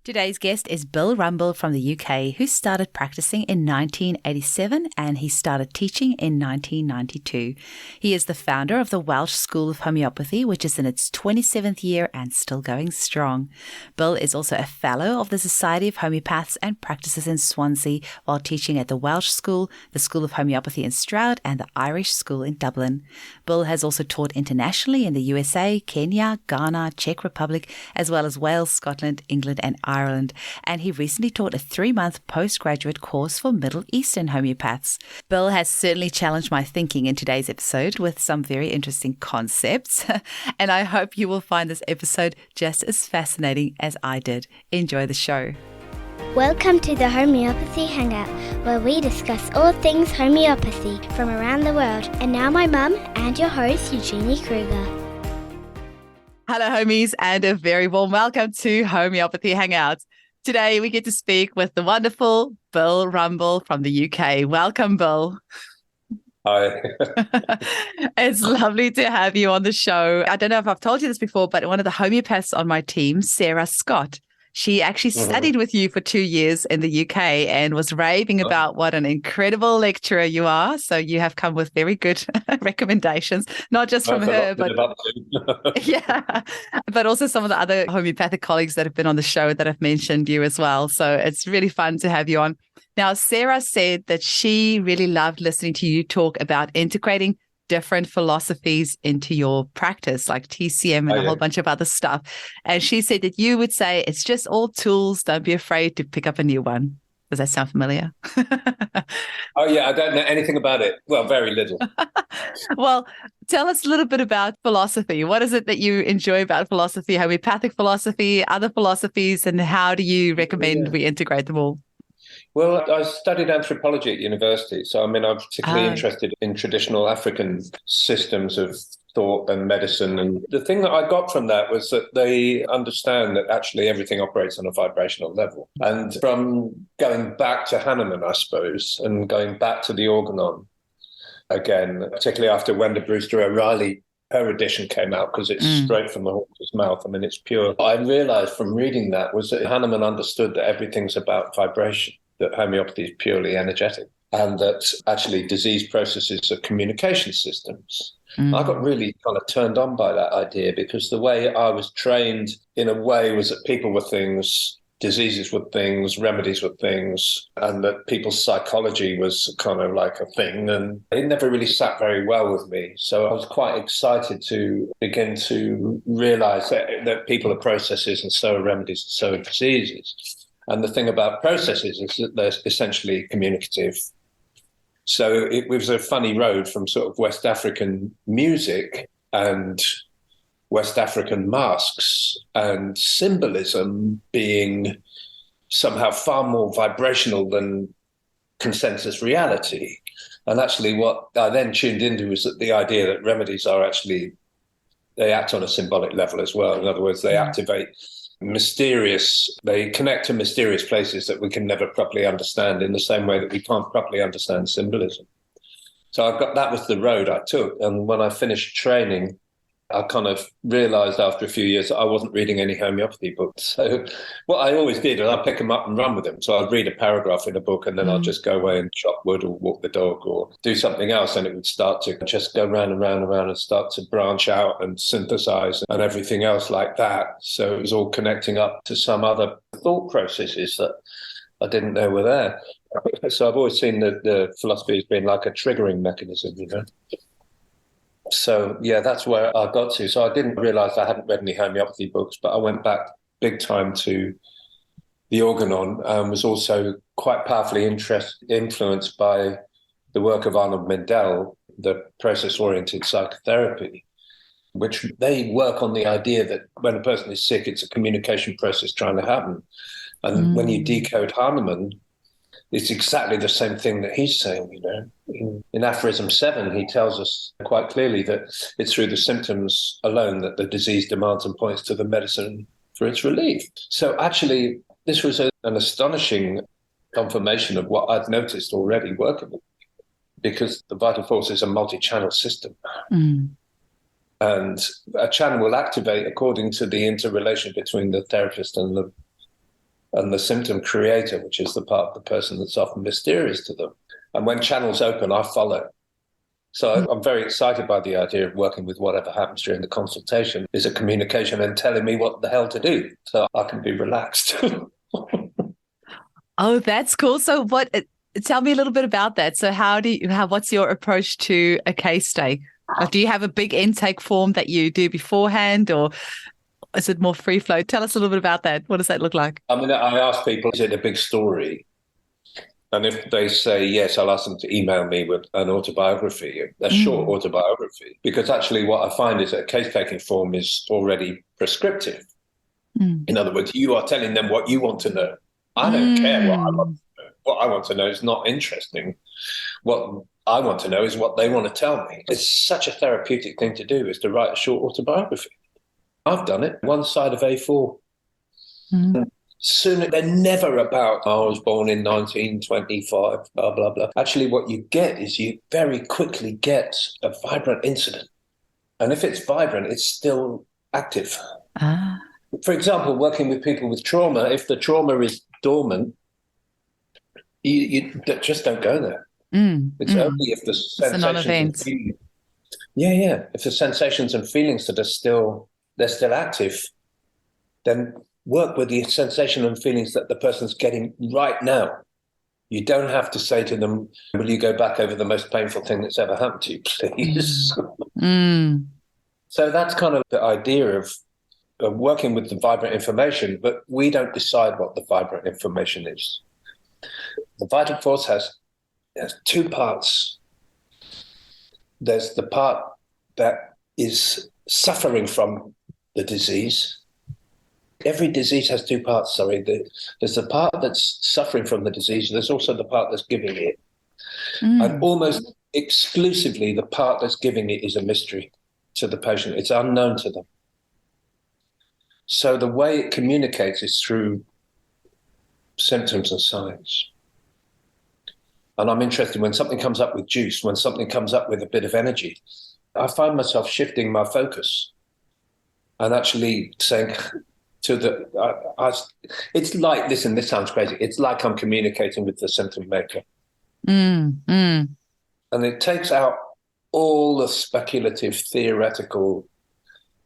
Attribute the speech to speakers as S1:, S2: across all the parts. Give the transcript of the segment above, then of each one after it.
S1: Today's guest is Bill Rumble from the UK, who started practicing in 1987 and he started teaching in 1992. He is the founder of the Welsh School of Homeopathy, which is in its 27th year and still going strong. Bill is also a fellow of the Society of Homeopaths and practices in Swansea while teaching at the Welsh School, the School of Homeopathy in Stroud and the Irish School in Dublin. Bill has also taught internationally in the USA, Kenya, Ghana, Czech Republic, as well as Wales, Scotland, England and Ireland, and he recently taught a 3-month postgraduate course for Middle Eastern homeopaths. Bill has certainly challenged my thinking in today's episode with some very interesting concepts, and I hope you will find this episode just as fascinating as I did. Enjoy the show.
S2: Welcome to the Homeopathy Hangout, where we discuss all things homeopathy from around the world. And now my mum and your host, Eugenie Kruger.
S1: Hello, homies, and a very warm welcome to Homeopathy Hangout. Today, we get to speak with the wonderful Bill Rumble from the UK. Welcome, Bill.
S3: Hi.
S1: It's lovely to have you on the show. I don't know if I've told you this before, but one of the homeopaths on my team, Sarah Scott, she actually studied with you for 2 years in the UK and was raving about what an incredible lecturer you are. So you have come with very good recommendations, not just from her, but yeah, but also some of the other homeopathic colleagues that have been on the show that have mentioned you as well. So it's really fun to have you on. Now, Sarah said that she really loved listening to you talk about integrating different philosophies into your practice, like TCM and a whole bunch of other stuff. And she said that you would say it's just all tools. Don't be afraid to pick up a new one. Does that sound familiar?
S3: Oh, yeah. I don't know anything about it. Well, very little.
S1: Well, tell us a little bit about philosophy. What is it that you enjoy about philosophy, homeopathic philosophy, other philosophies, and how do you recommend we integrate them all?
S3: Well, I studied anthropology at university. So, I'm particularly interested in traditional African systems of thought and medicine. And the thing that I got from that was that they understand that actually everything operates on a vibrational level. And from going back to Hahnemann, I suppose, and going back to the organon again, particularly after Wenda Brewster O'Reilly, her edition came out because it's straight from the horse's mouth. It's pure. I realized from reading that was that Hahnemann understood that everything's about vibration, that homeopathy is purely energetic, and that actually disease processes are communication systems. I got really kind of turned on by that idea because the way I was trained in a way was that people were things, diseases were things, remedies were things, and that people's psychology was kind of like a thing. And it never really sat very well with me. So I was quite excited to begin to realize that people are processes and so are remedies and so are diseases. And the thing about processes is that they're essentially communicative. So it was a funny road from sort of West African music and West African masks and symbolism being somehow far more vibrational than consensus reality. And actually what I then tuned into was that the idea that remedies are actually, they act on a symbolic level as well. In other words, they activate they connect to mysterious places that we can never properly understand in the same way that we can't properly understand symbolism. So that was the road I took. And when I finished training, I kind of realized after a few years that I wasn't reading any homeopathy books. So what I always did is I'd pick them up and run with them. So I'd read a paragraph in a book and then I'd just go away and chop wood or walk the dog or do something else. And it would start to just go round and round and round and start to branch out and synthesize and everything else like that. So it was all connecting up to some other thought processes that I didn't know were there. So I've always seen the philosophy as being like a triggering mechanism, you know. So, yeah, that's where I got to. So I didn't realize I hadn't read any homeopathy books, but I went back big time to the organon and was also quite powerfully influenced by the work of Arnold Mindell, the process-oriented psychotherapy, which they work on the idea that when a person is sick, it's a communication process trying to happen. And when you decode Hahnemann, it's exactly the same thing that he's saying, you know. In Aphorism 7, he tells us quite clearly that it's through the symptoms alone that the disease demands and points to the medicine for its relief. So actually, this was an astonishing confirmation of what I'd noticed already working with, because the vital force is a multichannel system. And a channel will activate according to the interrelation between the therapist and and the symptom creator, which is the part of the person that's often mysterious to them. And when channels open, I follow. So I'm very excited by the idea of working with whatever happens during the consultation is a communication and telling me what the hell to do so I can be relaxed.
S1: Oh, that's cool. So tell me a little bit about that. So what's your approach to a case take? Do you have a big intake form that you do beforehand, or is it more free flow? Tell us a little bit about that. What does that look like?
S3: I mean, I ask people, is it a big story? And if they say yes, I'll ask them to email me with an autobiography, a short autobiography, because actually what I find is that a case-taking form is already prescriptive. In other words, you are telling them what you want to know. I don't care what I want to know. What I want to know is not interesting. What I want to know is what they want to tell me. It's such a therapeutic thing to do, is to write a short autobiography. I've done it, one side of A4. Soon, they're never about, I was born in 1925, blah, blah, blah. Actually, what you get is you very quickly get a vibrant incident. And if it's vibrant, it's still active. For example, working with people with trauma, if the trauma is dormant, you just don't go there. It's only if the sensations and feelings, if the sensations and feelings that are they're still active, then work with the sensation and feelings that the person's getting right now. You don't have to say to them, will you go back over the most painful thing that's ever happened to you, please? So that's kind of the idea of working with the vibrant information, but we don't decide what the vibrant information is. The vital force has two parts. There's the part that is suffering from the disease. Every disease has two parts, There's the part that's suffering from the disease. There's also the part that's giving it. And almost exclusively the part that's giving it is a mystery to the patient. It's unknown to them. So the way it communicates is through symptoms and signs. And I'm interested when something comes up with juice, when something comes up with a bit of energy, I find myself shifting my focus and actually saying it's like, listen, this sounds crazy. It's like I'm communicating with the symptom maker. And it takes out all the speculative, theoretical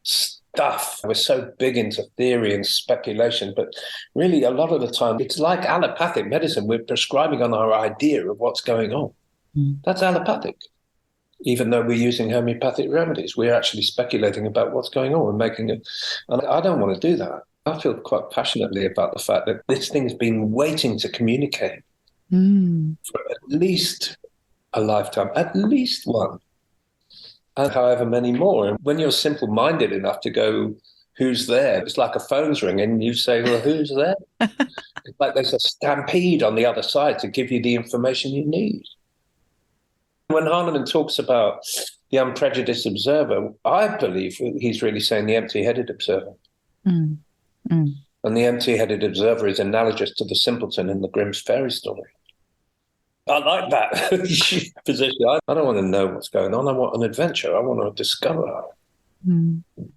S3: stuff. We're so big into theory and speculation, but really a lot of the time it's like allopathic medicine. We're prescribing on our idea of what's going on. That's allopathic. Even though we're using homeopathic remedies, we're actually speculating about what's going on and making it. And I don't want to do that. I feel quite passionately about the fact that this thing's been waiting to communicate for at least a lifetime, at least one, and however many more. And when you're simple-minded enough to go, who's there? It's like a phone's ringing and you say, well, who's there? It's like there's a stampede on the other side to give you the information you need. When Hahnemann talks about the unprejudiced observer, I believe he's really saying the empty-headed observer. And the empty-headed observer is analogous to the simpleton in the Grimm's fairy story. I like that position. I don't want to know what's going on. I want an adventure. I want to discover.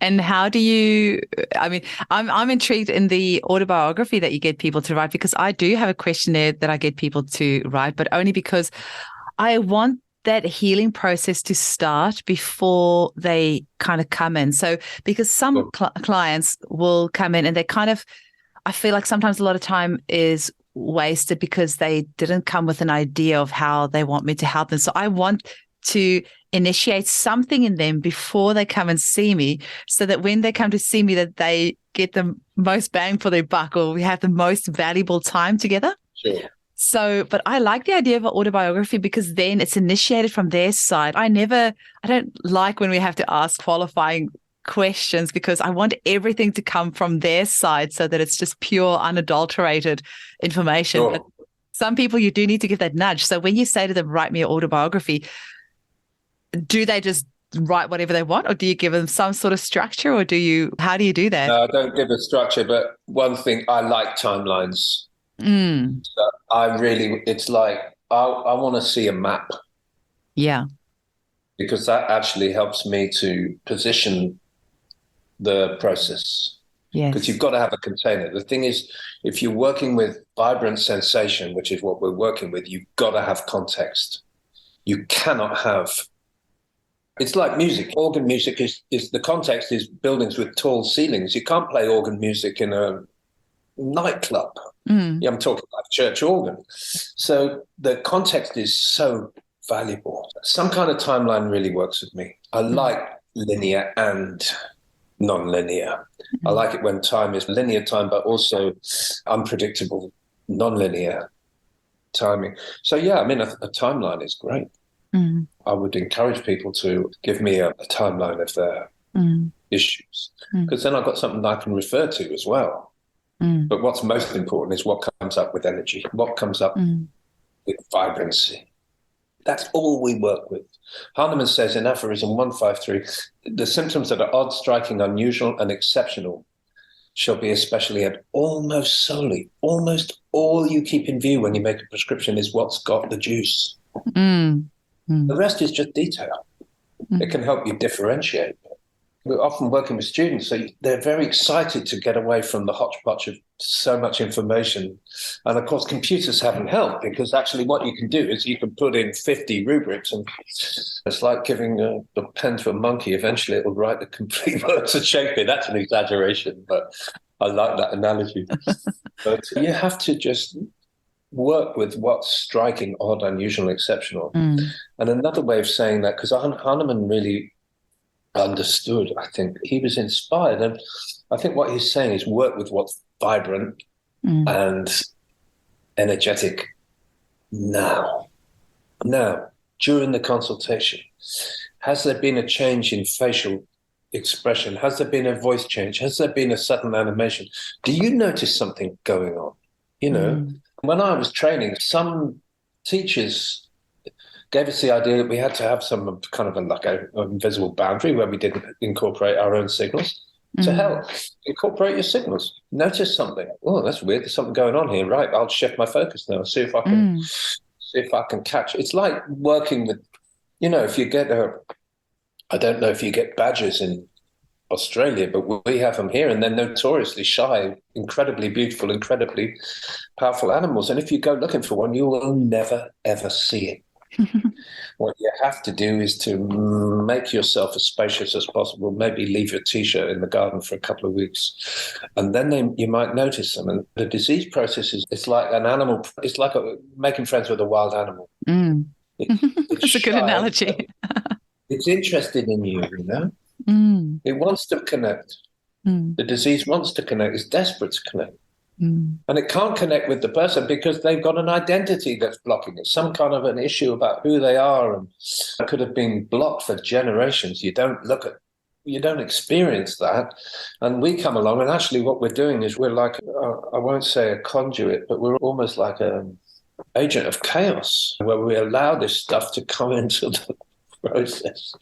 S1: And how do you, I mean, I'm intrigued in the autobiography that you get people to write, because I do have a questionnaire that I get people to write, but only because I want that healing process to start before they kind of come in. So because some clients will come in and they kind of, I feel like sometimes a lot of time is wasted because they didn't come with an idea of how they want me to help them. So I want to initiate something in them before they come and see me, so that when they come to see me, that they get the most bang for their buck, or we have the most valuable time together.
S3: Sure.
S1: So, but I like the idea of an autobiography because then it's initiated from their side. I don't like when we have to ask qualifying questions, because I want everything to come from their side so that it's just pure, unadulterated information.
S3: Sure.
S1: But some people, you do need to give that nudge. So when you say to them, write me an autobiography, do they just write whatever they want, or do you give them some sort of structure, or how do you do that?
S3: No, I don't give a structure, but one thing, I like timelines. So it's like, I want to see a map.
S1: Yeah.
S3: Because that actually helps me to position the process.
S1: Yes.
S3: Because you've got to have a container. The thing is, if you're working with vibrant sensation, which is what we're working with, you've got to have context. You cannot have... It's like music. Organ music is the context is buildings with tall ceilings. You can't play organ music in a nightclub. Yeah, I'm talking like church organ. So the context is so valuable. Some kind of timeline really works with me. I like linear and non-linear. I like it when time is linear time, but also unpredictable, non-linear timing. So yeah, I mean, a timeline is great. I would encourage people to give me a timeline of their issues, because then I've got something I can refer to as well. But what's most important is what comes up with energy, what comes up with vibrancy. That's all we work with. Hahnemann says in aphorism 153, the symptoms that are odd, striking, unusual, and exceptional shall be especially and almost solely, almost all you keep in view when you make a prescription is what's got the juice. The rest is just detail. It can help you differentiate. We're often working with students, so they're very excited to get away from the hodgepodge of so much information. And of course, computers haven't helped, because actually what you can do is you can put in 50 rubrics, and it's like giving a pen to a monkey. Eventually it'll write the complete works of Shakespeare. That's an exaggeration, but I like that analogy. But you have to just work with what's striking, odd, unusual, exceptional. And another way of saying that, because Hahnemann really understood, I think he was inspired, and I think what he's saying is work with what's vibrant and energetic now, during the consultation. Has there been a change in facial expression? Has there been a voice change? Has there been a sudden animation? Do you notice something going on? You know, when I was training, some teachers gave us the idea that we had to have some kind of an invisible boundary where we didn't incorporate our own signals. To help incorporate your signals. Notice something. Oh, that's weird. There's something going on here. Right, I'll shift my focus now. See if I can catch. It's like working with, you know, if you get I don't know if you get badgers in Australia, but we have them here, and they're notoriously shy, incredibly beautiful, incredibly powerful animals. And if you go looking for one, you will never, ever see it. What you have to do is to make yourself as spacious as possible, maybe leave your T-shirt in the garden for a couple of weeks, and then you might notice them. And the disease process it's like an animal, it's like making friends with a wild animal.
S1: That's a good analogy.
S3: It's interested in you, you know? It wants to connect. The disease wants to connect, it's desperate to connect. And it can't connect with the person because they've got an identity that's blocking it, some kind of an issue about who they are, and it could have been blocked for generations. You don't experience that. And we come along, and actually what we're doing is we're like, I won't say a conduit, but we're almost like an agent of chaos, where we allow this stuff to come into the process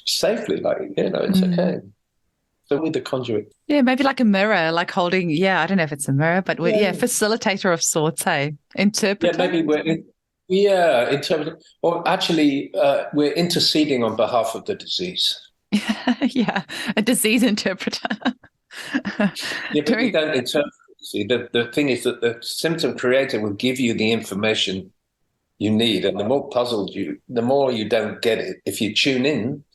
S3: safely, like, you know, it's okay. So we're the conduit.
S1: Yeah, maybe like a mirror, like holding, I don't know if it's a mirror, but facilitator of sorts, hey? Interpreter?
S3: Yeah, maybe we're interpreter. Or actually, we're interceding on behalf of the disease.
S1: Yeah, a disease interpreter.
S3: But we don't interpret. See, the thing is that the symptom creator will give you the information you need, and the more puzzled the more you don't get it. If you tune in,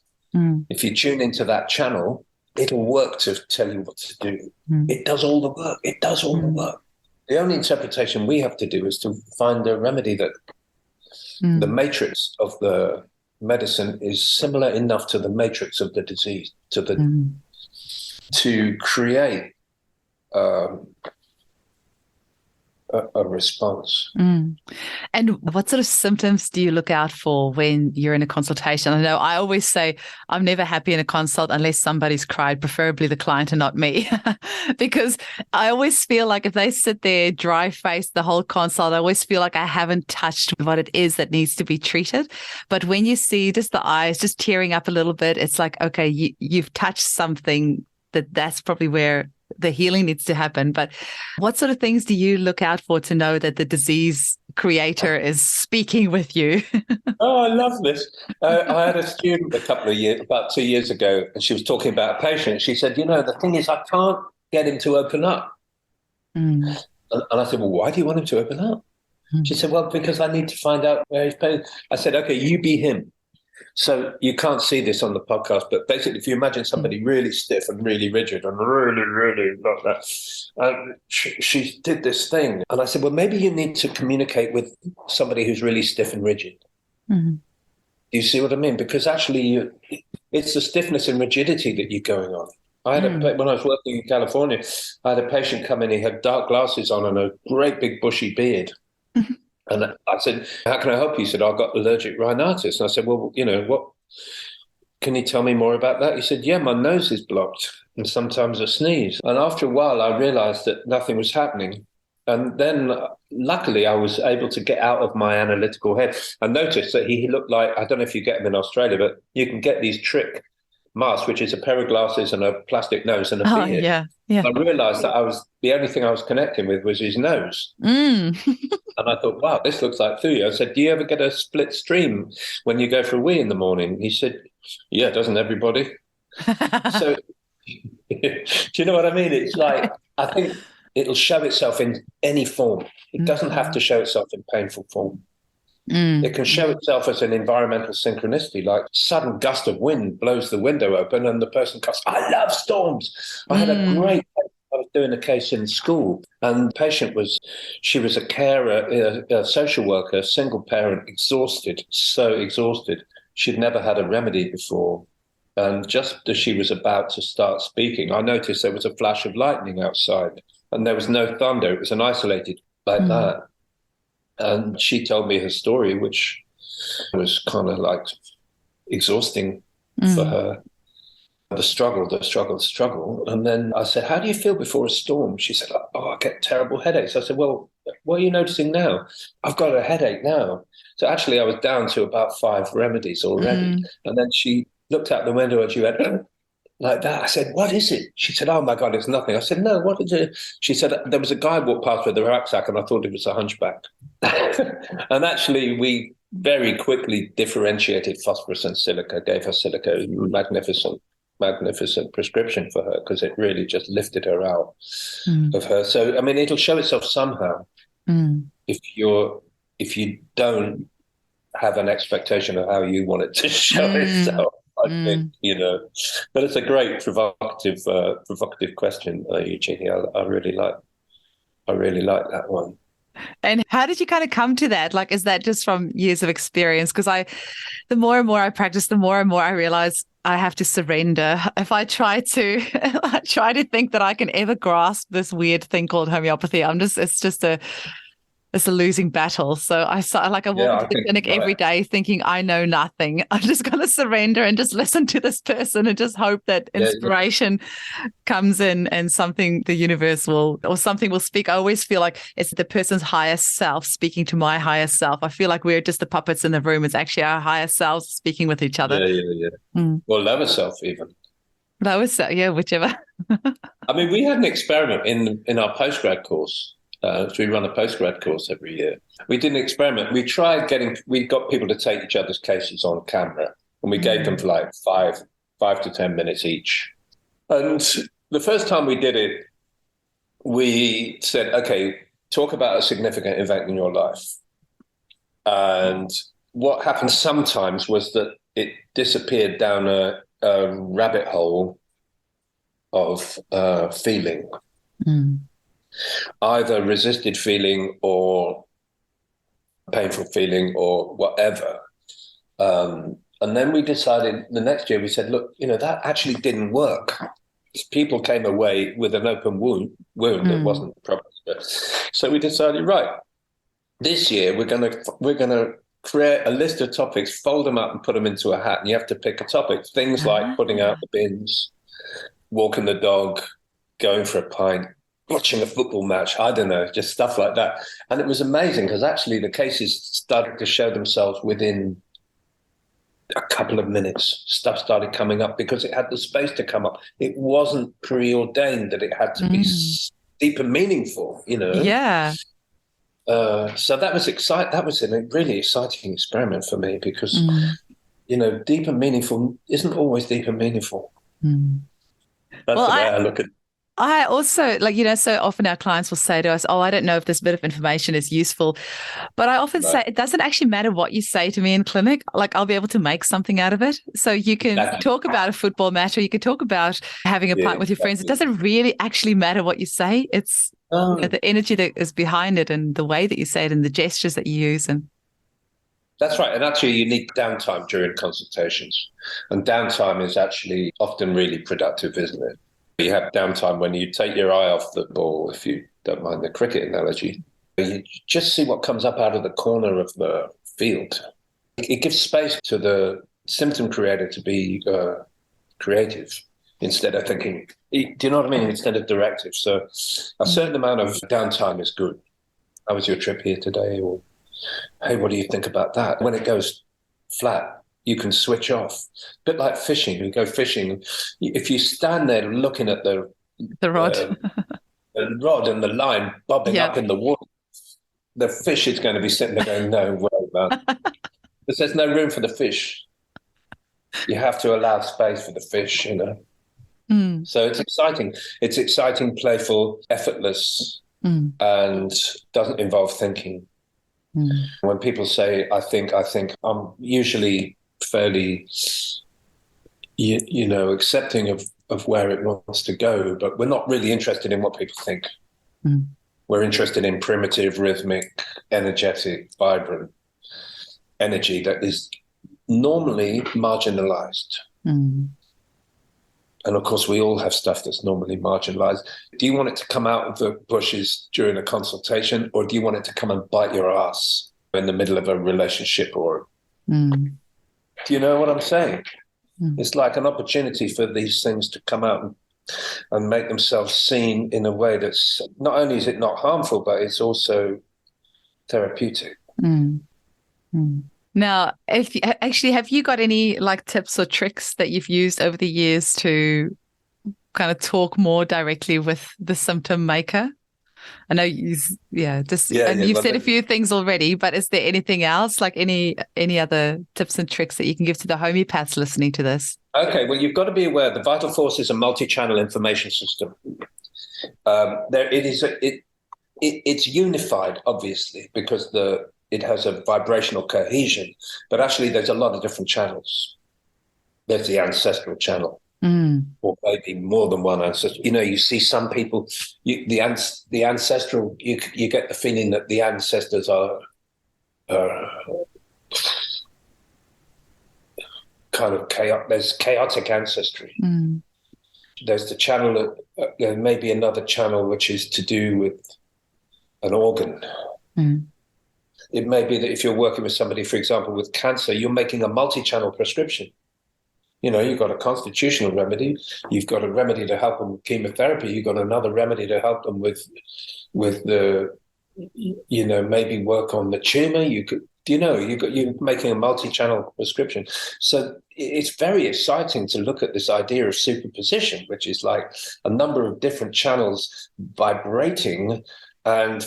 S3: if you tune into that channel, it'll work to tell you what to do. It does all the work. It does all the work. The only interpretation we have to do is to find a remedy that the matrix of the medicine is similar enough to the matrix of the disease, to create a response.
S1: And what sort of symptoms do you look out for when you're in a consultation? I know I always say I'm never happy in a consult unless somebody's cried, preferably the client and not me, because I always feel like if they sit there dry-faced the whole consult, I always feel like I haven't touched what it is that needs to be treated. But when you see just the eyes just tearing up a little bit, it's like, okay, you've touched something that's probably where the healing needs to happen. But what sort of things do you look out for to know that the disease creator is speaking with you?
S3: Oh, I love this. I had a student about 2 years ago, and she was talking about a patient. She said, you know, the thing is, I can't get him to open up.
S1: Mm.
S3: And I said, well, why do you want him to open up? She said, well, because I need to find out where he's pain. I said, okay, you be him. So you can't see this on the podcast, but basically, if you imagine somebody really stiff and really rigid and really, really like that, she did this thing. And I said, well, maybe you need to communicate with somebody who's really stiff and rigid.
S1: Mm-hmm.
S3: Do you see what I mean? Because actually, it's the stiffness and rigidity that you're going on. When I was working in California, I had a patient come in, he had dark glasses on and a great big bushy beard. And I said, how can I help you? He said, I've got allergic rhinitis. And I said, well, what? Can you tell me more about that? He said, yeah, my nose is blocked and sometimes I sneeze. And after a while, I realized that nothing was happening. And then luckily, I was able to get out of my analytical head. I noticed that he looked like, I don't know if you get them in Australia, but you can get these trick masks, which is a pair of glasses and a plastic nose and a beard.
S1: Yeah.
S3: I realized that the only thing I was connecting with was his nose. And I thought, wow, this looks like Thuya. I said, do you ever get a split stream when you go for a wee in the morning? He said, yeah, doesn't everybody? So do you know what I mean? It's like, I think it'll show itself in any form. It doesn't have to show itself in painful form. It can show itself as an environmental synchronicity, like sudden gust of wind blows the window open and the person goes, I love storms. I had a great, I was doing a case in school and the patient she was a carer, a social worker, single parent, exhausted, so exhausted. She'd never had a remedy before. And just as she was about to start speaking, I noticed there was a flash of lightning outside and there was no thunder. It was an isolated like that. And she told me her story, which was kind of like exhausting for her. The struggle. And then I said, how do you feel before a storm? She said, I get terrible headaches. I said, well, what are you noticing now? I've got a headache now. So actually I was down to about 5 remedies already. And then she looked out the window and she went, like that. I said, what is it? She said, oh my God, it's nothing. I said, no, what is it? She said, there was a guy walked past with a rucksack and I thought it was a hunchback. And actually we very quickly differentiated phosphorus and silica, gave her silica, magnificent prescription for her because it really just lifted her out of her. So, I mean, it'll show itself somehow if you don't have an expectation of how you want it to show itself. I think, but it's a great provocative question, Eugenie. I really like that one.
S1: And how did you kind of come to that? Like, is that just from years of experience? Because the more and more I practice, the more and more I realize I have to surrender. If I try to think that I can ever grasp this weird thing called homeopathy, it's a losing battle. So I walk into the clinic every day thinking I know nothing. I'm just going to surrender and just listen to this person and just hope that inspiration comes in and something the universe will speak. I always feel like it's the person's higher self speaking to my higher self. I feel like we're just the puppets in the room. It's actually our higher selves speaking with each other.
S3: Well, lower self even.
S1: Lower self, whichever.
S3: I mean, we had an experiment in our postgrad course. So we run a postgrad course every year. We did an experiment. We got people to take each other's cases on camera and we gave them for like 5 to 10 minutes each. And the first time we did it, we said, okay, talk about a significant event in your life. And what happened sometimes was that it disappeared down a rabbit hole of feeling. Either resisted feeling or painful feeling or whatever. And then we decided the next year, we said, look, that actually didn't work. People came away with an open wound that wasn't proper. So we decided, right, this year we're going to create a list of topics, fold them up and put them into a hat. And you have to pick a topic. Things like putting out the bins, walking the dog, going for a pint, watching a football match, I don't know, just stuff like that. And it was amazing because actually the cases started to show themselves within a couple of minutes. Stuff started coming up because it had the space to come up. It wasn't preordained that it had to be deep and meaningful,
S1: Yeah.
S3: So that was exciting. That was a really exciting experiment for me because, deep and meaningful isn't always deep and meaningful. That's the way I look at it.
S1: I also, so often our clients will say to us, oh, I don't know if this bit of information is useful. But I often say it doesn't actually matter what you say to me in clinic. Like, I'll be able to make something out of it. So you can talk about a football match, or you can talk about having a pint with your friends. It doesn't really actually matter what you say. It's the energy that is behind it, and the way that you say it, and the gestures that you use. And
S3: that's right. And actually, you need downtime during consultations. And downtime is actually often really productive, isn't it? You have downtime when you take your eye off the ball, if you don't mind the cricket analogy. You just see what comes up out of the corner of the field. It gives space to the symptom creator to be creative instead of thinking, do you know what I mean? Instead of directive. So a certain amount of downtime is good. How was your trip here today? Or, hey, what do you think about that? When it goes flat, you can switch off. A bit like fishing. You go fishing. If you stand there looking at the
S1: rod,
S3: the rod and the line bobbing up in the water, the fish is going to be sitting there going, no way, man. Because there's no room for the fish. You have to allow space for the fish, you know. So it's exciting. It's exciting, playful, effortless, and doesn't involve thinking. When people say, I think, I'm usually fairly, accepting of where it wants to go, but we're not really interested in what people think. We're interested in primitive, rhythmic, energetic, vibrant energy that is normally marginalized. And of course, we all have stuff that's normally marginalized. Do you want it to come out of the bushes during a consultation, or do you want it to come and bite your ass in the middle of a relationship? Or do you know what I'm saying? It's like an opportunity for these things to come out and make themselves seen in a way that's not only is it not harmful, but it's also therapeutic.
S1: Now, have you got any tips or tricks that you've used over the years to kind of talk more directly with the symptom maker? I know you've said a few things already, but is there anything else, like any other tips and tricks that you can give to the homeopaths listening to this?
S3: Okay, well, you've got to be aware the vital force is a multi-channel information system. It's unified, obviously, because it has a vibrational cohesion, but actually there's a lot of different channels. There's the ancestral channel, or maybe more than one ancestor. You see some people, the ancestral, you get the feeling that the ancestors are kind of chaotic. There's chaotic ancestry. There's the channel, there may be another channel which is to do with an organ. It may be that if you're working with somebody, for example, with cancer, you're making a multi-channel prescription. You've got a constitutional remedy, you've got a remedy to help them with chemotherapy, you've got another remedy to help them with the, maybe work on the tumor. You're making a multi-channel prescription. So it's very exciting to look at this idea of superposition, which is like a number of different channels vibrating and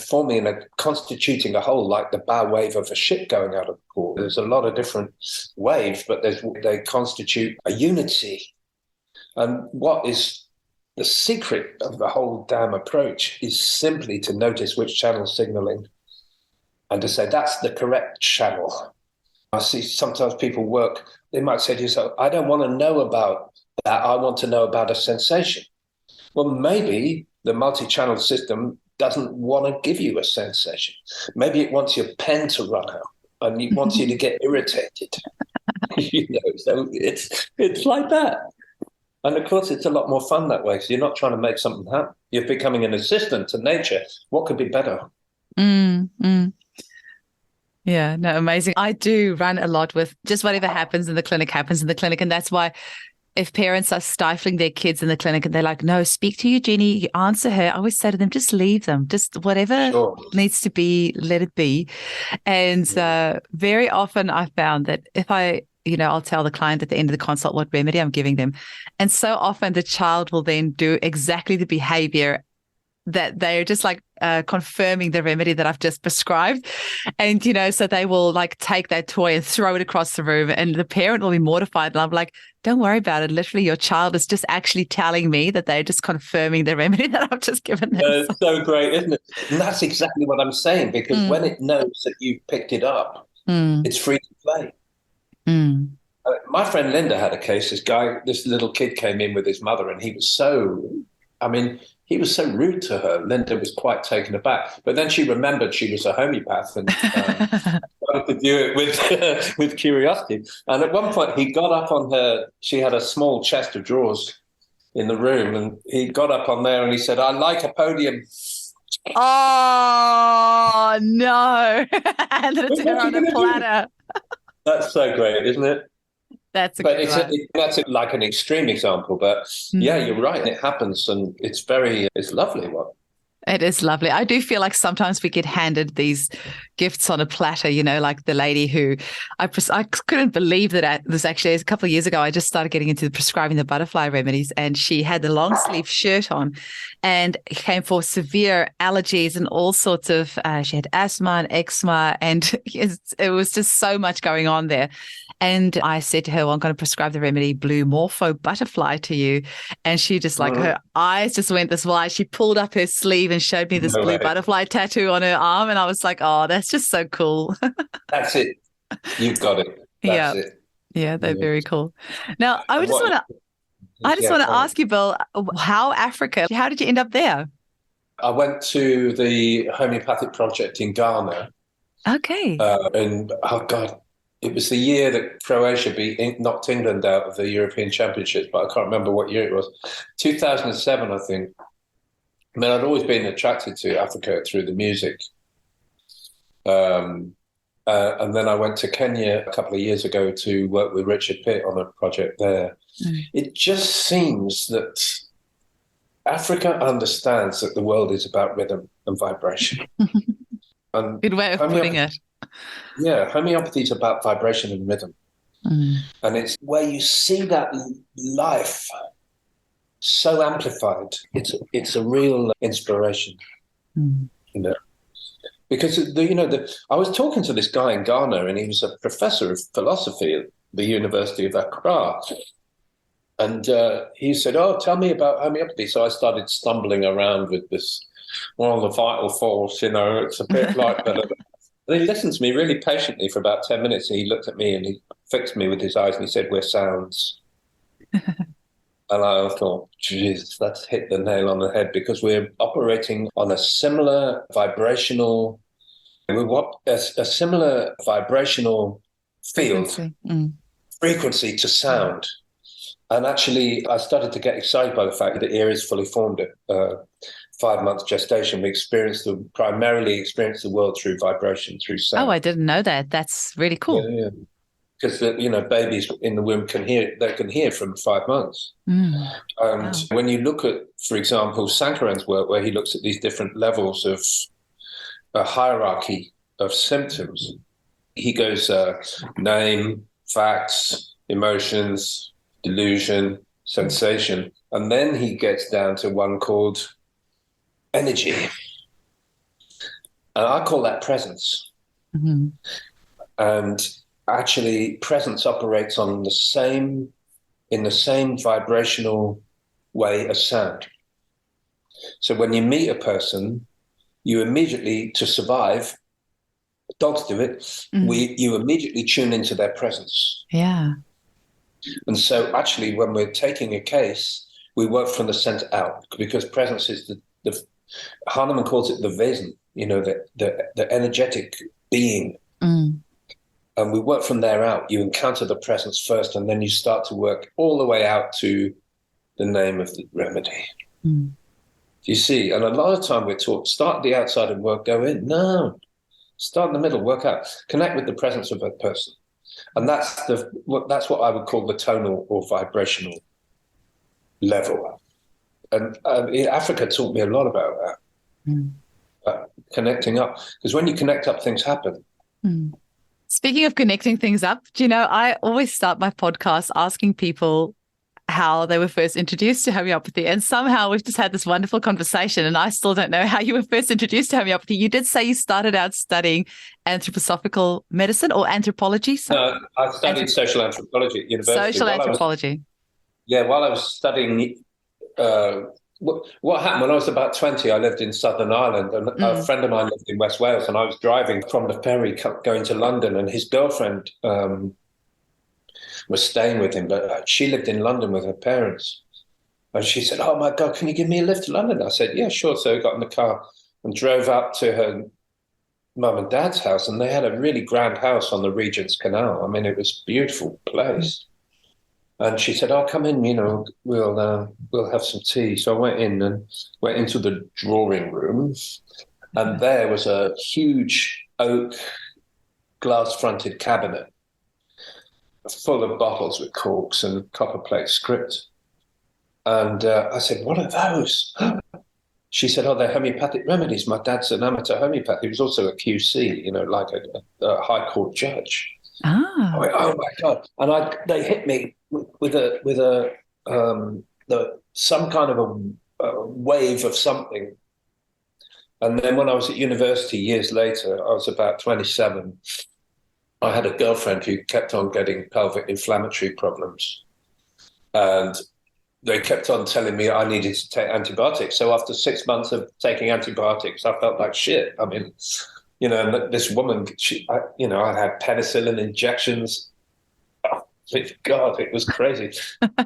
S3: constituting a whole, like the bow wave of a ship going out of the port. There's a lot of different waves, but they constitute a unity. And what is the secret of the whole damn approach is simply to notice which channel's signaling and to say, that's the correct channel. I see sometimes people work, they might say to yourself, I don't want to know about that. I want to know about a sensation. Well, maybe the multi-channel system doesn't want to give you a sensation. Maybe it wants your pen to run out and it wants you to get irritated. So it's like that. And of course, it's a lot more fun that way because you're not trying to make something happen. You're becoming an assistant to nature. What could be better?
S1: Yeah, no, amazing. I do run a lot with just whatever happens in the clinic. And that's why if parents are stifling their kids in the clinic and they're like, no, speak to Eugenie, you answer her, I always say to them, just leave them. Just whatever needs to be, let it be. And very often I found that if I'll tell the client at the end of the consult what remedy I'm giving them. And so often the child will then do exactly the behavior that they're just like confirming the remedy that I've just prescribed. And, so they will like take that toy and throw it across the room, and the parent will be mortified. And I'm like, don't worry about it. Literally, your child is just actually telling me that they're just confirming the remedy that I've just given them.
S3: It's so great, isn't it? And that's exactly what I'm saying, because when it knows that you've picked it up, it's free to play. My friend Linda had a case. This little kid came in with his mother, and he was so rude to her. Linda was quite taken aback. But then she remembered she was a homeopath and started to view it with curiosity. And at one point, he got up on her. She had a small chest of drawers in the room, and he got up on there and he said, "I like a podium."
S1: Oh, no. And then it's on a platter.
S3: That's so great, isn't it?
S1: That's a good one.
S3: That's like an extreme example, but yeah, you're right. It happens, and it's lovely.
S1: It is lovely. I do feel like sometimes we get handed these gifts on a platter, like the lady who I couldn't believe that this actually is a couple of years ago. I just started getting into prescribing the butterfly remedies, and she had the long sleeve shirt on and came for severe allergies and all sorts of, she had asthma and eczema, and it was just so much going on there. And I said to her, well, I'm going to prescribe the remedy Blue Morpho Butterfly to you. And she just her eyes just went this wide. She pulled up her sleeve and showed me this blue butterfly tattoo on her arm. And I was like, oh, that's just so cool.
S3: That's it. You've got it. That's it.
S1: Yeah, they're very cool. Now, I just want to ask you, Bill, how did you end up there?
S3: I went to the homeopathic project in Ghana.
S1: Okay.
S3: And, oh, God. It was the year that Croatia knocked England out of the European Championships, but I can't remember what year it was. 2007, I think. I mean, I'd always been attracted to Africa through the music. And then I went to Kenya a couple of years ago to work with Richard Pitt on a project there. It just seems that Africa understands that the world is about rhythm and vibration. And
S1: good way of putting it.
S3: Yeah, homeopathy is about vibration and rhythm. And it's where you see that life so amplified. It's a real inspiration, because I was talking to this guy in Ghana, and he was a professor of philosophy at the University of Accra. And he said, "Oh, tell me about homeopathy." So I started stumbling around with this, the vital force, it's a bit like that. And he listened to me really patiently for about 10 minutes, and he looked at me and he fixed me with his eyes and he said, "We're sounds." And I thought, Jesus, that's hit the nail on the head, because we're operating on a similar vibrational, a similar vibrational field, frequency to sound. And actually, I started to get excited by the fact that the ear is fully formed at 5 months gestation. We primarily experience the world through vibration, through sound.
S1: Oh, I didn't know that. That's really cool.
S3: Yeah. Because babies in the womb can hear from 5 months. And when you look at, for example, Sankaran's work, where he looks at these different levels of a hierarchy of symptoms, he goes name, facts, emotions, delusion, sensation, and then he gets down to one called energy, and I call that presence. And actually, presence operates in the same vibrational way as sound. So when you meet a person, you immediately, to survive, dogs do it, you immediately tune into their presence.
S1: Yeah.
S3: And so actually, when we're taking a case, we work from the center out, because presence is the Hahnemann calls it the Wesen, the energetic being. And we work from there out. You encounter the presence first, and then you start to work all the way out to the name of the remedy. You see, and a lot of time we're taught, start at the outside and go in. No, start in the middle, work out, connect with the presence of a person. And that's what I would call the tonal or vibrational level. And Africa taught me a lot about that, connecting up. Because when you connect up, things happen.
S1: Speaking of connecting things up, I always start my podcast asking people, how they were first introduced to homeopathy. And somehow we've just had this wonderful conversation, and I still don't know how you were first introduced to homeopathy. You did say you started out studying anthroposophical medicine or anthropology?
S3: No, I studied social anthropology at university.
S1: Social anthropology.
S3: While I was studying, what happened when I was about 20, I lived in Southern Ireland, and a friend of mine lived in West Wales, and I was driving from the ferry going to London, and his girlfriend was staying with him, but she lived in London with her parents. And she said, "Oh my God, can you give me a lift to London?" I said, "Yeah, sure." So I got in the car and drove up to her mum and dad's house, and they had a really grand house on the Regent's Canal. I mean, it was a beautiful place. And she said, "Oh, come in, we'll have some tea." So I went into the drawing room, and there was a huge oak glass-fronted cabinet full of bottles with corks and copper plate script. And I said, "What are those?" She said, "Oh, they're homeopathic remedies. My dad's an amateur homeopath. He was also a QC, like a high court judge." I went, "Oh my God!" And they hit me with some kind of a wave of something. And then when I was at university years later, I was about 27. I had a girlfriend who kept on getting pelvic inflammatory problems, and they kept on telling me I needed to take antibiotics. So after 6 months of taking antibiotics, I felt like shit. I mean, and this woman, I had penicillin injections. Oh, God, it was crazy.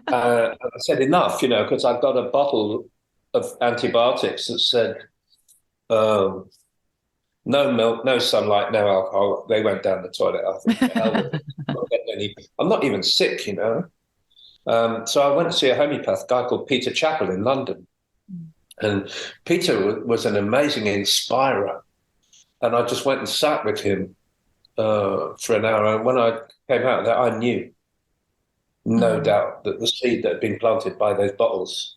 S3: I said enough, because I got a bottle of antibiotics that said, no milk, no sunlight, no alcohol. They went down the toilet. I thought, hell with it. I'm not even sick, So I went to see a homeopath, guy called Peter Chappell in London. And Peter was an amazing inspirer. And I just went and sat with him for an hour. And when I came out of there, I knew, no doubt, that the seed that had been planted by those bottles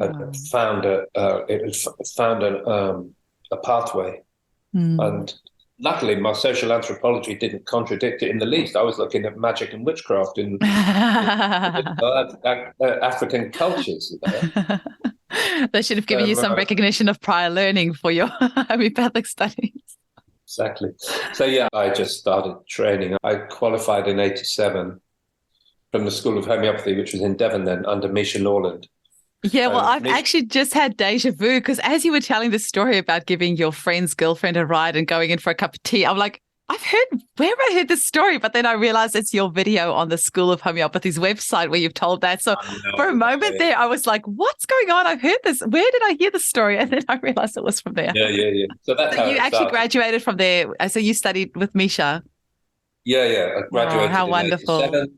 S3: had found a pathway. And luckily, my social anthropology didn't contradict it in the least. I was looking at magic and witchcraft in African cultures.
S1: They should have given you some recognition of prior learning for your homeopathic studies.
S3: Exactly. So, I just started training. I qualified in 87 from the School of Homeopathy, which was in Devon then, under Misha Norland.
S1: Yeah, well, I've actually just had deja vu, because as you were telling the story about giving your friend's girlfriend a ride and going in for a cup of tea, I'm like, where have I heard this story? But then I realized it's your video on the School of Homeopathy's website where you've told that. So for a moment there, I was like, what's going on? I've heard this. Where did I hear the story? And then I realized it was from there.
S3: Yeah. So that's how
S1: you actually graduated from there. So you studied with Misha.
S3: Yeah. I graduated
S1: how
S3: in
S1: wonderful.
S3: 87.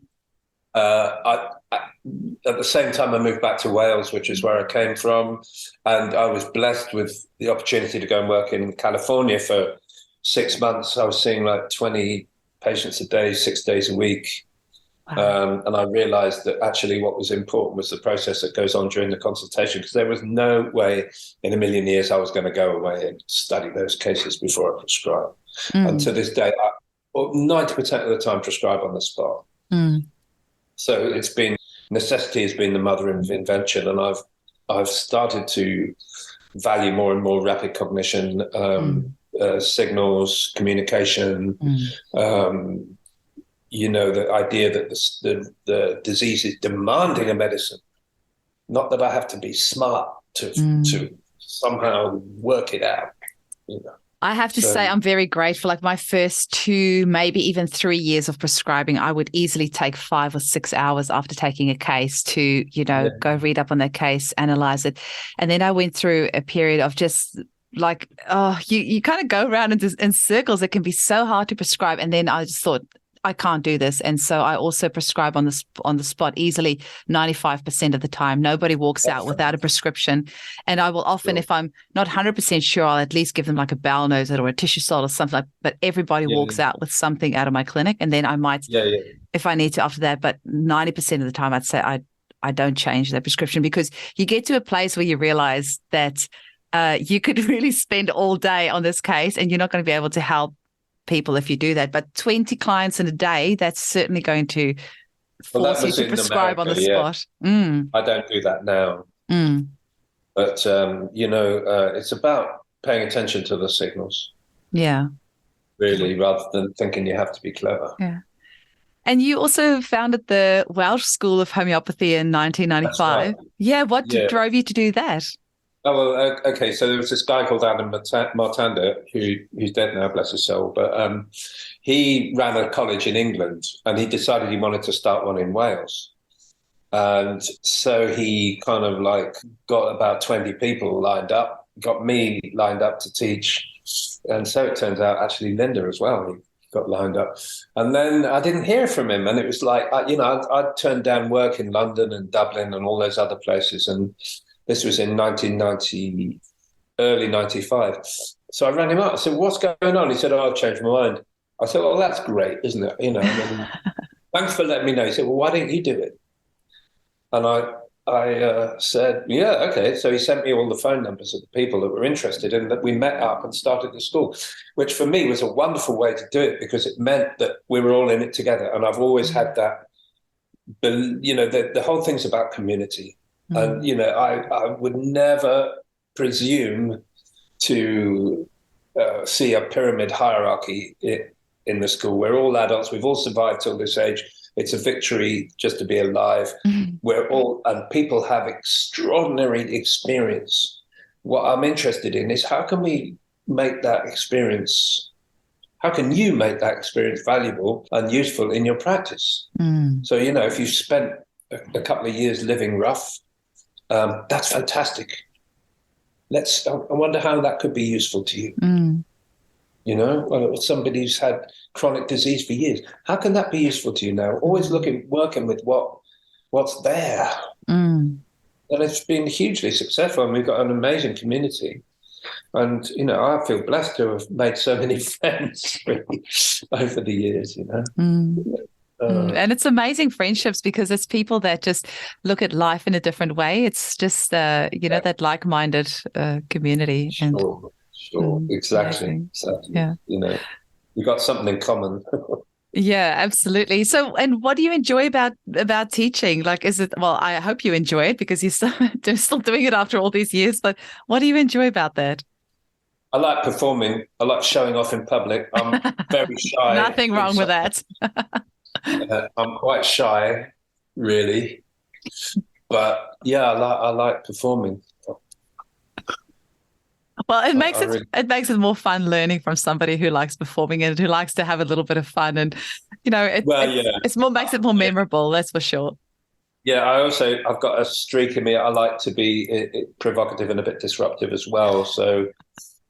S3: At the same time, I moved back to Wales, which is where I came from. And I was blessed with the opportunity to go and work in California for 6 months. I was seeing like 20 patients a day, 6 days a week. Wow. And I realized that actually what was important was the process that goes on during the consultation, because there was no way in a million years I was going to go away and study those cases before I prescribe. And to this day, 90% of the time prescribe on the spot. So necessity has been the mother of invention, and I've started to value more and more rapid cognition, signals, communication. The idea that the disease is demanding a medicine, not that I have to be smart to somehow work it out.
S1: I have to say I'm very grateful. Like my first 2, maybe even 3 years of prescribing, I would easily take 5 or 6 hours after taking a case to, go read up on that case, analyze it. And then I went through a period of just like, you kind of go around in circles. It can be so hard to prescribe. And then I just thought, I can't do this. And so I also prescribe on the spot easily 95% of the time. Nobody walks out without a prescription. And I will often, if I'm not 100% sure, I'll at least give them like a bowel nosette or a tissue salt or something but everybody walks out with something out of my clinic. And then I might, if I need to after that, but 90% of the time I'd say I don't change that prescription, because you get to a place where you realize that you could really spend all day on this case and you're not going to be able to help people if you do that. But 20 clients in a day, that's certainly going to
S3: Well, that
S1: force you
S3: was
S1: to
S3: in
S1: prescribe on
S3: America,
S1: the
S3: yeah.
S1: spot. Mm,
S3: I don't do that now.
S1: mm,
S3: But, it's about paying attention to the signals,
S1: yeah.
S3: really, rather than thinking you have to be clever.
S1: Yeah. And you also founded the Welsh School of Homeopathy in
S3: That's right.
S1: 1995. Yeah,
S3: Yeah.
S1: drove you to do that?
S3: Oh, well, okay. So there was this guy called Adam Martander, who's dead now, bless his soul. But he ran a college in England, and he decided he wanted to start one in Wales. And so he kind of like got about 20 people lined up, got me lined up to teach. And so it turns out actually Linda as well, he got lined up. And then I didn't hear from him. And it was like, I'd turned down work in London and Dublin and all those other places. And this was in 1990, early 95. So I rang him up. I said, what's going on? He said, I've changed my mind. I said, well, that's great, isn't it? Thanks for letting me know. He said, well, why don't you do it? And I said, yeah, okay. So he sent me all the phone numbers of the people that were interested, and that we met up and started the school, which for me was a wonderful way to do it because it meant that we were all in it together. And I've always had that, the whole thing's about community. And, I would never presume to see a pyramid hierarchy in the school. We're all adults. We've all survived till this age. It's a victory just to be alive. And people have extraordinary experience. What I'm interested in is how can you make that experience valuable and useful in your practice? So, if you've spent a couple of years living rough, that's fantastic. I wonder how that could be useful to you. Somebody who's had chronic disease for years, how can that be useful to you now? Always working with what's there. And it's been hugely successful, and we've got an amazing community. And, I feel blessed to have made so many friends really, over the years,
S1: And it's amazing friendships because it's people that just look at life in a different way. It's just, that like-minded community.
S3: Sure, exactly.
S1: Yeah.
S3: We've got something in common.
S1: Yeah, absolutely. So, and what do you enjoy about teaching? Like, I hope you enjoy it because you're still doing it after all these years, but what do you enjoy about that?
S3: I like performing. I like showing off in public. I'm very shy.
S1: Nothing wrong with that.
S3: I'm quite shy, really. But yeah, I like performing.
S1: Well, it makes it more fun learning from somebody who likes performing and who likes to have a little bit of fun, and makes it more memorable. That's for sure.
S3: Yeah, I've got a streak in me. I like to be provocative and a bit disruptive as well. So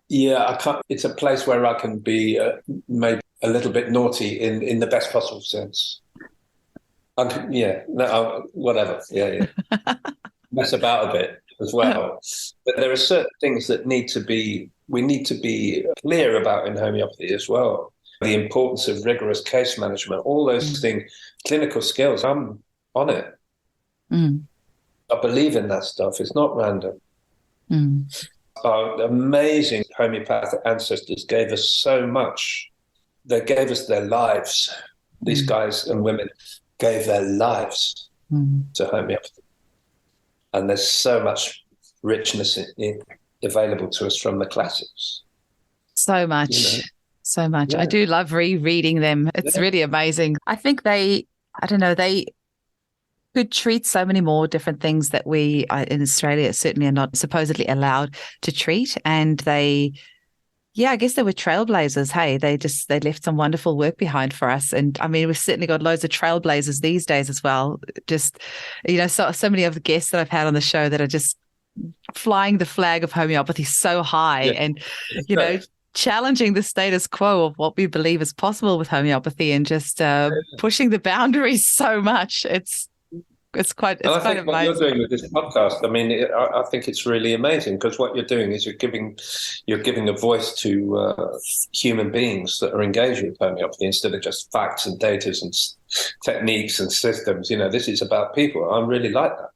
S3: yeah, it's a place where I can be maybe a little bit naughty in the best possible sense. Whatever. Yeah. Mess about a bit as well. But there are certain things that we need to be clear about in homeopathy as well. The importance of rigorous case management, all those things, clinical skills. I'm on it. I believe in that stuff. It's not random. Our amazing homeopathic ancestors gave us so much. They gave us their lives. These guys and women gave their lives to homeopathy. And there's so much richness available to us from the classics.
S1: So much. So much. Yeah. I do love rereading them. It's really amazing. I think they could treat so many more different things that we in Australia certainly are not supposedly allowed to treat. And I guess they were trailblazers. Hey, they left some wonderful work behind for us. And I mean, we've certainly got loads of trailblazers these days as well. Just, so many of the guests that I've had on the show that are just flying the flag of homeopathy so high and, challenging the status quo of what we believe is possible with homeopathy and just pushing the boundaries so much. It's quite amazing.
S3: What you're doing with this podcast, I mean, I think it's really amazing because what you're doing is you're giving a voice to human beings that are engaged with homeopathy instead of just facts and data and techniques and systems. This is about people. I really like that.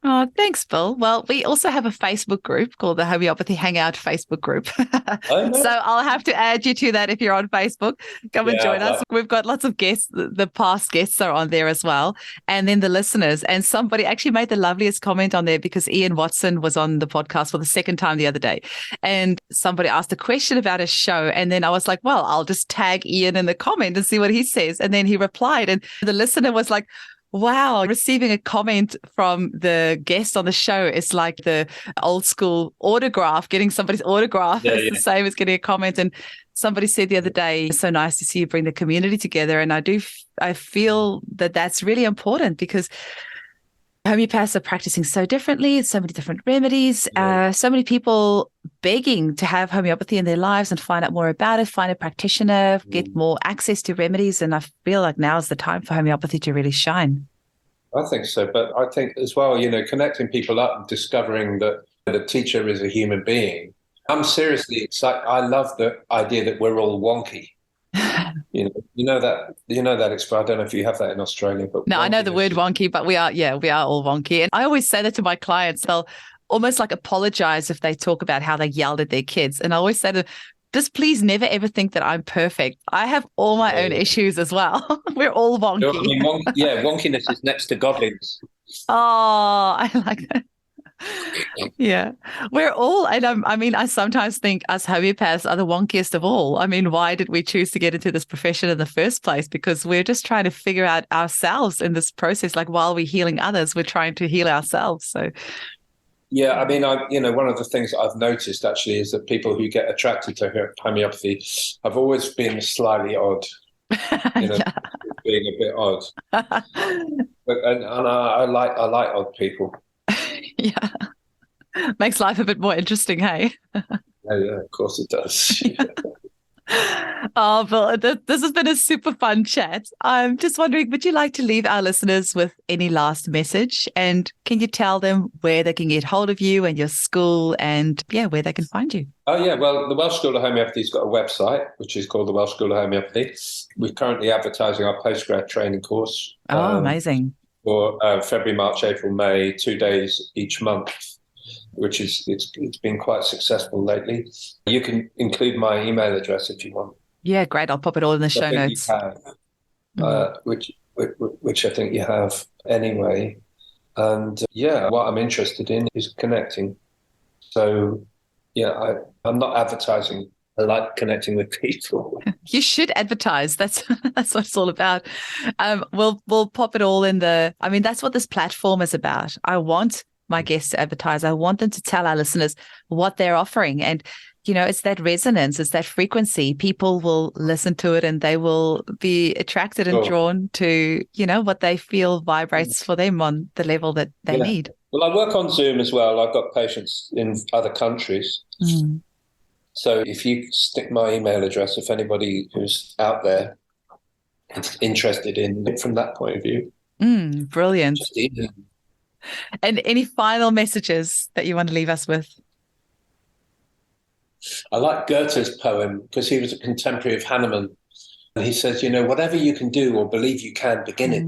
S1: Oh, thanks, Bill. Well, we also have a Facebook group called the Homeopathy Hangout Facebook group.
S3: Oh, no.
S1: So I'll have to add you to that if you're on Facebook. Come and join us. We've got lots of guests. The past guests are on there as well. And then the listeners. And somebody actually made the loveliest comment on there because Ian Watson was on the podcast for the second time the other day. And somebody asked a question about a show. And then I was like, well, I'll just tag Ian in the comment and see what he says. And then he replied. And the listener was like, wow, receiving a comment from the guest on the show is like the old school autograph. Getting somebody's autograph is the same as getting a comment. And somebody said the other day, it's so nice to see you bring the community together. And I feel that that's really important because homeopaths are practicing so differently, so many different remedies, so many people begging to have homeopathy in their lives and find out more about it, find a practitioner, get more access to remedies. And I feel like now is the time for homeopathy to really shine.
S3: I think so. But I think as well, connecting people up and discovering that the teacher is a human being. I'm seriously excited. I love the idea that we're all wonky. You know that expression. I don't know if you have that in Australia, but
S1: no, I know the word wonky, but we are all wonky. And I always say that to my clients. They'll almost like apologize if they talk about how they yelled at their kids. And I always say to them, just please never ever think that I'm perfect. I have all my own issues as well. We're all wonky.
S3: Wonkiness is next to godliness.
S1: Oh, I like that. Yeah, we're all, and I sometimes think us homeopaths are the wonkiest of all. I mean, why did we choose to get into this profession in the first place? Because we're just trying to figure out ourselves in this process. Like while we're healing others, we're trying to heal ourselves. So,
S3: yeah, I mean, one of the things that I've noticed actually is that people who get attracted to homeopathy have always been slightly odd. Being a bit odd. and I like odd people.
S1: Yeah. Makes life a bit more interesting, hey?
S3: Yeah, of course it does.
S1: Oh, Bill, this has been a super fun chat. I'm just wondering, would you like to leave our listeners with any last message? And can you tell them where they can get hold of you and your school and, where they can find you?
S3: Oh, yeah. Well, the Welsh School of Homeopathy's got a website, which is called the Welsh School of Homeopathy. We're currently advertising our postgrad training course.
S1: Oh, amazing.
S3: For February, March, April, May, 2 days each month, which is it's been quite successful lately. You can include my email address if you want.
S1: Yeah, great. I'll pop it all in the show notes.
S3: Which I think you have anyway. And what I'm interested in is connecting. So I'm not advertising. I like connecting with people.
S1: You should advertise. That's what it's all about. We'll pop it all in that's what this platform is about. I want my guests to advertise. I want them to tell our listeners what they're offering. And, it's that resonance, it's that frequency. People will listen to it and they will be attracted and drawn to, what they feel vibrates for them on the level that they need.
S3: Well, I work on Zoom as well. I've got patients in other countries. Mm. So if you stick my email address, if anybody who's out there is interested in it from that point of view.
S1: Brilliant. And any final messages that you want to leave us with?
S3: I like Goethe's poem because he was a contemporary of Hahnemann. And he says, whatever you can do or believe you can, begin it.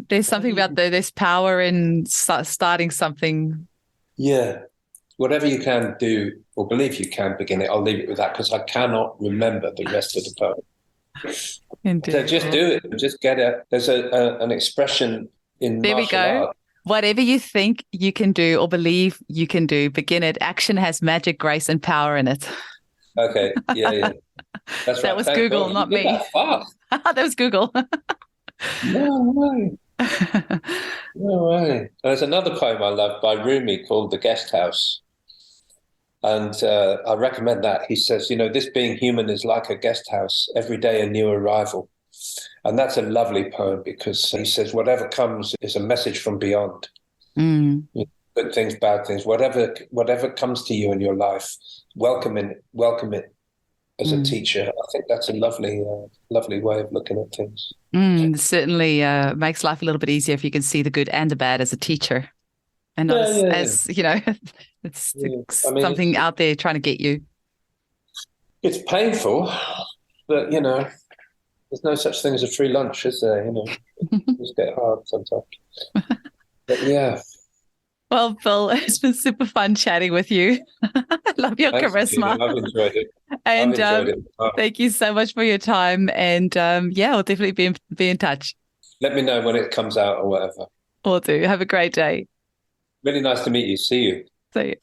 S1: There's something about there's power in starting something.
S3: Yeah. Whatever you can do or believe you can, begin it. I'll leave it with that because I cannot remember the rest of the poem.
S1: Indeed.
S3: So just do it. Just get it. There's an expression in
S1: there
S3: martial
S1: we go.
S3: art.
S1: Whatever you think you can do or believe you can do, begin it. Action has magic, grace, and power in it.
S3: Okay. Yeah. That's right.
S1: That was Google, not me. That was Google.
S3: No way. No way. There's another poem I love by Rumi called The Guest House. And I recommend that. He says, this being human is like a guest house, every day a new arrival. And that's a lovely poem because he says whatever comes is a message from beyond. Good things, bad things, whatever comes to you in your life, welcome it as a teacher. I think that's a lovely way of looking at things.
S1: Certainly makes life a little bit easier if you can see the good and the bad as a teacher. And not as it's something out there trying to get you.
S3: It's painful, but, there's no such thing as a free lunch, is there? It's get hard sometimes. But
S1: Well, Phil, it's been super fun chatting with you. I love your
S3: Thanks,
S1: charisma.
S3: Gina. I've enjoyed it. I've
S1: And
S3: enjoyed it.
S1: thank you so much for your time. And yeah, we'll definitely be in touch.
S3: Let me know when it comes out or whatever.
S1: Will do. Have a great day.
S3: Really nice to meet you. See you.
S1: See you.